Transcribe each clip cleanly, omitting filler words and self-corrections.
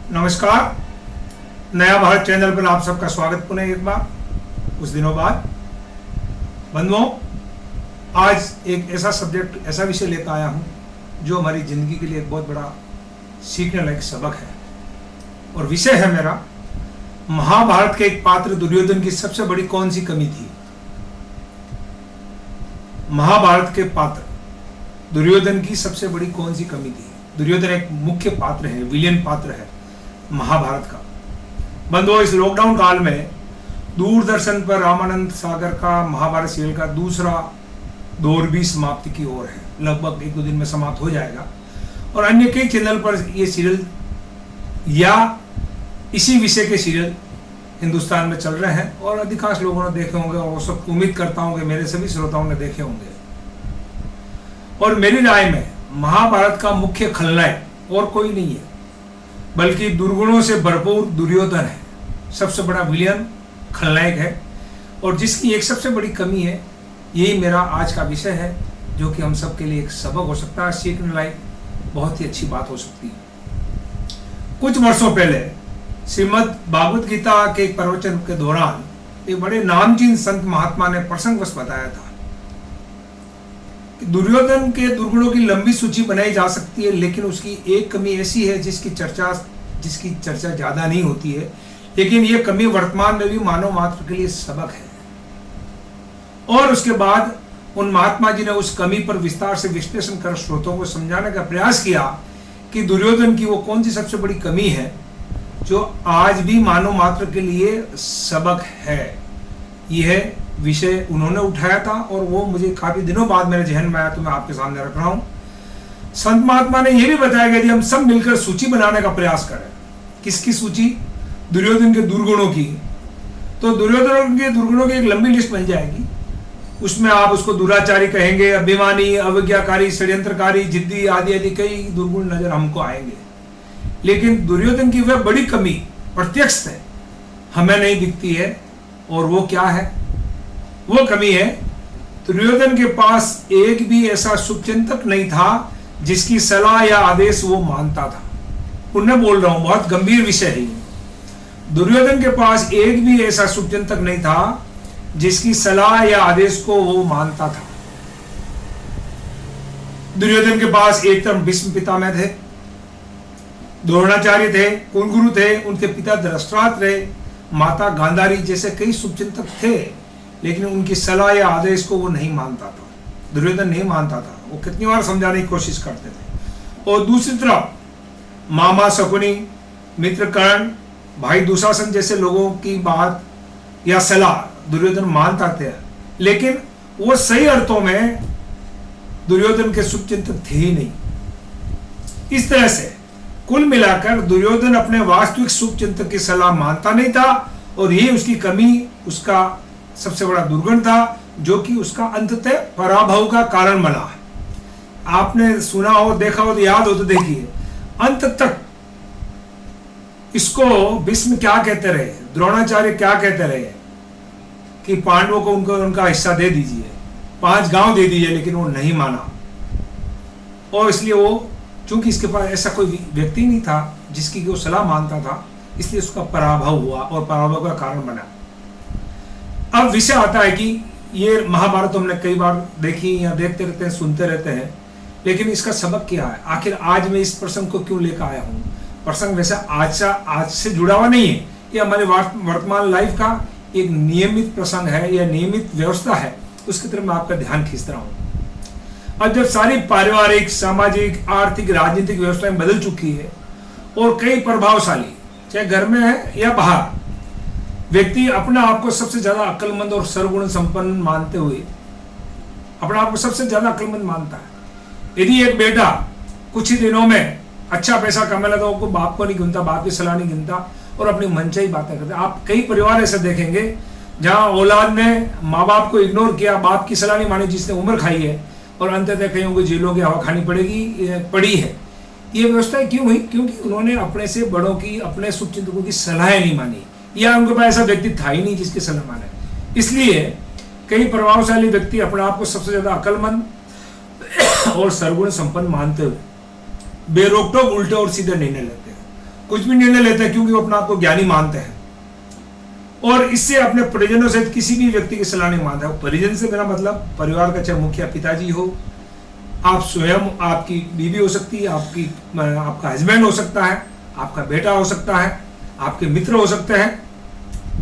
नमस्कार। नया भारत चैनल पर आप सबका स्वागत पुनः एक बार कुछ दिनों बाद। बंधुओं, आज एक ऐसा सब्जेक्ट, ऐसा विषय लेकर आया हूं जो हमारी जिंदगी के लिए एक बहुत बड़ा सीखने लायक सबक है। और विषय है मेरा, महाभारत के एक पात्र दुर्योधन की सबसे बड़ी कौन सी कमी थी। महाभारत के पात्र दुर्योधन की सबसे बड़ी कौन सी कमी थी। दुर्योधन एक मुख्य पात्र है, विलेन पात्र है महाभारत का। बंधुओं, इस लॉकडाउन काल में दूरदर्शन पर रामानंद सागर का महाभारत सीरियल का दूसरा दौर भी समाप्ति की ओर है। लगभग 1-2 दिन में समाप्त हो जाएगा। और अन्य कई चैनल पर ये सीरियल या इसी विषय के सीरियल हिंदुस्तान में चल रहे हैं और अधिकांश लोगों ने देखे होंगे और सब उम्मीद करता हूं कि मेरे सभी श्रोताओं ने देखे होंगे। और मेरी राय में महाभारत का मुख्य खलनायक और कोई नहीं है बल्कि दुर्गुणों से भरपूर दुर्योधन है। सबसे बड़ा विलेन खलनायक है और जिसकी एक सबसे बड़ी कमी है। यही मेरा आज का विषय है जो कि हम सब के लिए एक सबक हो सकता है, सीखने लायक बहुत ही अच्छी बात हो सकती है। कुछ वर्षों पहले श्रीमद् भागवत गीता के एक प्रवचन के दौरान एक बड़े नामचीन संत महात्मा ने प्रसंगवश बताया था कि दुर्योधन के दुर्गुणों की लंबी सूची बनाई जा सकती है, लेकिन उसकी एक कमी ऐसी है जिसकी चर्चा ज्यादा नहीं होती है, लेकिन यह कमी वर्तमान में भी मानव मात्र के लिए सबक है। और उसके बाद उन महात्मा जी ने उस कमी पर विस्तार से विश्लेषण कर श्रोताओं को समझाने का प्रयास किया कि दुर्योधन की वो कौन सी सबसे बड़ी कमी है जो आज भी मानव मात्र के लिए सबक है। यह विषय उन्होंने उठाया था और वो मुझे काफी दिनों बाद मेरे जहन में आया, तो मैं आपके सामने रख रहा हूं। संत महात्मा ने यह भी बताया कि यदि हम सब मिलकर सूची बनाने का प्रयास करें, किसकी सूची? दुर्योधन के दुर्गुणों की, तो दुर्योधन के दुर्गुणों की एक लंबी लिस्ट बन जाएगी। उसमें आप उसको दुराचारी कहेंगे, अभिमानी, अवज्ञाकारी, षड्यंत्रकारी, जिद्दी आदि आदि कई दुर्गुण नजर हमको आएंगे। लेकिन दुर्योधन की वह बड़ी कमी प्रत्यक्ष है, हमें नहीं दिखती है, और वो क्या है? वो कमी है दुर्योधन के पास एक भी ऐसा शुभचिंतक नहीं था जिसकी सलाह या आदेश वो मानता था। पुनः बोल रहा हूं, बहुत गंभीर विषय है। दुर्योधन के पास एक भी ऐसा शुभचिंतक नहीं था जिसकी सलाह या आदेश को वो मानता था। दुर्योधन के पास एक तरफ भीष्म पितामह थे, द्रोणाचार्य थे, कुलगुरु थे, उनके पिता धृतराष्ट्र थे, माता गांधारी जैसे कई शुभचिंतक थे, लेकिन उनकी सलाह या आदेश को वो नहीं मानता था। दुर्योधन नहीं मानता था। वो कितनी बार समझाने की कोशिश करते थे। और दूसरी तरफ मामा शकुनी, मित्र कर्ण, भाई दुशासन जैसे लोगों की बात या सलाह दुर्योधन मानता थे, लेकिन वो सही अर्थों में दुर्योधन के शुभचिंतक थे ही नहीं। इस तरह से कुल मिलाकर दुर्योधन अपने वास्तविक शुभचिंतक की सलाह मानता नहीं था और यही उसकी कमी, उसका सबसे बड़ा दुर्गुण था, जो कि उसका अंततः पराभव का कारण बना। आपने सुना हो, देखा हो तो याद हो तो देखिए, अंत तक इसको भीष्म क्या कहते रहे, द्रोणाचार्य क्या कहते रहे कि पांडवों को उनका हिस्सा दे दीजिए, 5 गांव दे दीजिए, लेकिन वो नहीं माना। और इसलिए वो, चूंकि इसके पास ऐसा कोई व्यक्ति नहीं था जिसकी वो सलाह मानता था, इसलिए उसका पराभव हुआ और पराभव का कारण बना। अब विषय आता है कि ये महाभारत हमने कई बार देखी या देखते रहते हैं, सुनते रहते हैं, लेकिन इसका सबक क्या है? आखिर आज मैं इस प्रसंग को क्यों लेकर आया हूँ? प्रसंग वैसे आज से जुड़ा हुआ नहीं है, ये हमारे वर्तमान लाइफ का एक नियमित प्रसंग है या नियमित व्यवस्था है, उसकी तरफ मैं आपका ध्यान खींच रहा हूँ। अब जब सारी पारिवारिक, सामाजिक, आर्थिक, राजनीतिक व्यवस्थाएं बदल चुकी है और कई प्रभावशाली, चाहे घर में है या बाहर, व्यक्ति अपने आप को सबसे ज्यादा अक्लमंद और सर्वगुण संपन्न मानते हुए अपने आप को सबसे ज्यादा अक्लमंद मानता है। यदि एक बेटा कुछ ही दिनों में अच्छा पैसा कमा लेता, तो बाप को नहीं गिनता, बाप की सलाह नहीं गिनता और अपनी मनचाही बातें करता। आप कई परिवार ऐसे देखेंगे जहां औलाद ने माँ बाप को इग्नोर किया, बाप की सलाह नहीं मानी, जिसने उम्र खाई है, और अंततः कहीं उनको जेलों की हवा खानी पड़ी है। ये व्यवस्था क्यों हुई? क्योंकि उन्होंने अपने से बड़ों की, अपने शुभचिंतकों की सलाह नहीं मानी, या उनके पास ऐसा व्यक्ति था ही नहीं जिसकी सलाह माने। इसलिए कई प्रभावशाली व्यक्ति अपने आप को सबसे ज्यादा अक्लमंद और सर्वगुण संपन्न मानते हुए बेरोकटोक उल्टे और सीधे निर्णय लेते हैं कुछ भी निर्णय लेते हैं क्योंकि वो अपना आप को ज्ञानी मानते हैं, और इससे अपने परिजनों से किसी भी व्यक्ति की सलाह नहीं मानता। परिजन से मेरा मतलब परिवार का चाहे मुखिया पिताजी हो, आप स्वयं, आपकी बीवी हो सकती है, आपका हस्बैंड हो सकता है, आपका बेटा हो सकता है, आपके मित्र हो सकते हैं,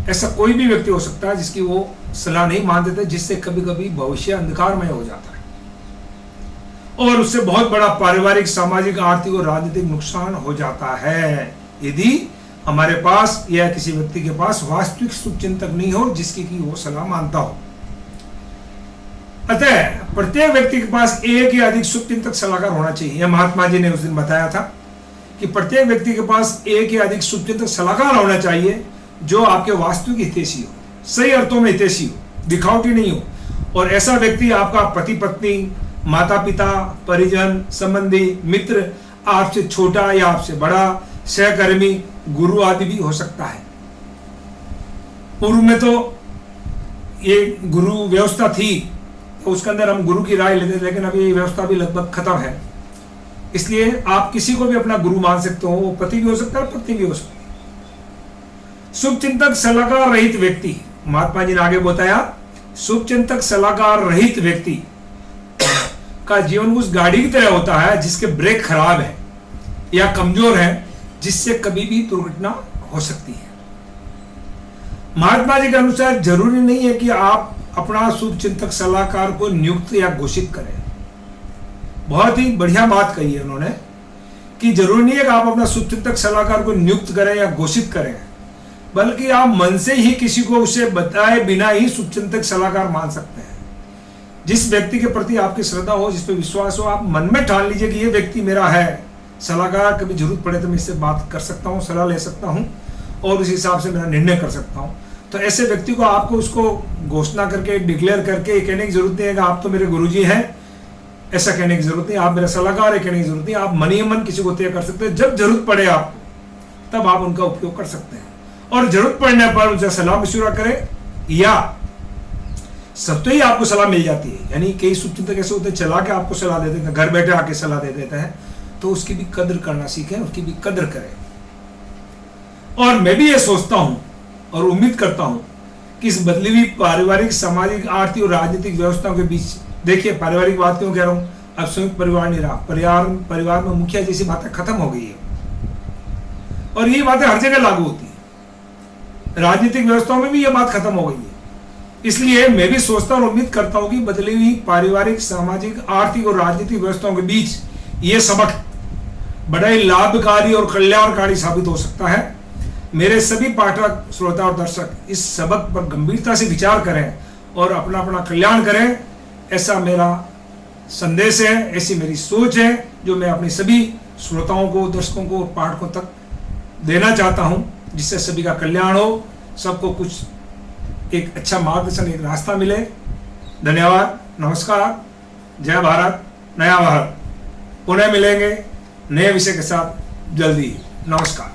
ऐसा कोई भी व्यक्ति हो सकता है जिसकी वो सलाह नहीं मान देते, जिससे कभी कभी भविष्य अंधकारमय हो जाता है और उससे बहुत बड़ा पारिवारिक, सामाजिक, आर्थिक और राजनीतिक नुकसान हो जाता है यदि हमारे पास या किसी व्यक्ति के पास वास्तविक शुभचिंतक नहीं हो जिसकी की वो सलाह मानता हो। अतः प्रत्येक व्यक्ति के पास एक या अधिक शुभचिंतक सलाहकार होना चाहिए। यह महात्मा जी ने उस दिन बताया था कि प्रत्येक व्यक्ति के पास एक या अधिक शुभचिंतक सलाहकार होना चाहिए जो आपके वास्तविक हितैषी हो, सही अर्थों में हितैषी हो, दिखावटी नहीं हो। और ऐसा व्यक्ति आपका पति पत्नी, माता पिता, परिजन, संबंधी, मित्र, आपसे छोटा या आपसे बड़ा, सहकर्मी, गुरु आदि भी हो सकता है। पूर्व में तो ये गुरु व्यवस्था थी तो उसके अंदर हम गुरु की राय लेते थे, लेकिन अभी ये व्यवस्था भी लगभग खत्म है। इसलिए आप किसी को भी अपना गुरु मान सकते हो, वो पति भी हो सकता है, पत्नी भी हो सकती है। शुभचिंतक सलाहकार रहित व्यक्ति, महात्मा जी ने आगे बताया, शुभचिंतक सलाहकार रहित व्यक्ति का जीवन उस गाड़ी की तरह होता है जिसके ब्रेक खराब है या कमजोर है, जिससे कभी भी दुर्घटना हो सकती है। महात्मा जी के अनुसार जरूरी नहीं है कि आप अपना शुभचिंतक सलाहकार को नियुक्त या घोषित करें। बहुत ही बढ़िया बात कही है उन्होंने कि जरूरी नहीं है कि आप अपना शुभचिंतक सलाहकार को नियुक्त करें या घोषित करें, बल्कि आप मन से ही किसी को उसे बताए बिना ही शुभचिंतक सलाहकार मान सकते हैं। जिस व्यक्ति के प्रति आपकी श्रद्धा हो, जिस पर विश्वास हो, आप मन में ठान लीजिए कि ये व्यक्ति मेरा है सलाहकार, कभी जरूरत पड़े तो मैं इससे बात कर सकता हूँ, सलाह ले सकता हूँ और उस हिसाब से मेरा निर्णय कर सकता हूँ। तो ऐसे व्यक्ति को आपको उसको घोषणा करके, डिक्लेयर करके कहने की जरूरत नहीं है कि आप तो मेरे गुरुजी हैं, ऐसा कहने की जरूरत नहीं, आप मेरा सलाहकार है कहने की जरूरत नहीं। आप मन ही मन किसी को तय कर सकते हैं। जब जरूरत पड़े आपको तब आप उनका उपयोग कर सकते हैं और जरूरत पड़ने पर उनसे सलाह मशुरा करें, या सब तो ही आपको सलाह मिल जाती है। यानी कई शुभचिंतक ऐसे होते हैं चला के आपको सलाह दे देते हैं, घर बैठे आके सलाह दे देते हैं, तो उसकी भी कदर करना सीखें, उसकी भी कदर करें। और मैं भी ये सोचता हूं और उम्मीद करता हूं कि इस बदली हुई पारिवारिक, सामाजिक, आर्थिक और राजनीतिक व्यवस्थाओं के बीच, देखिए पारिवारिक बात क्यों कह रहा हूं, अब संयुक्त परिवार नहीं रहा, परिवार में मुखिया जैसी बातें खत्म हो गई है और ये बातें हर जगह लागू होती है। राजनीतिक व्यवस्थाओं में भी ये बात खत्म हो गई है। इसलिए मैं भी सोचता और उम्मीद करता हूं कि बदली हुई पारिवारिक, सामाजिक, आर्थिक और राजनीतिक व्यवस्थाओं के बीच ये सबक बड़ा ही लाभकारी और कल्याणकारी साबित हो सकता है। मेरे सभी पाठक, श्रोता और दर्शक इस सबक पर गंभीरता से विचार करें और अपना अपना कल्याण करें, ऐसा मेरा संदेश है, ऐसी मेरी सोच है जो मैं अपने सभी श्रोताओं को, दर्शकों को और पाठकों तक देना चाहता हूं, जिससे सभी का कल्याण हो, सबको कुछ एक अच्छा मार्गदर्शन, एक रास्ता मिले। धन्यवाद, नमस्कार, जय भारत, नया भारत। पुनः मिलेंगे नए विषय के साथ जल्दी। नमस्कार।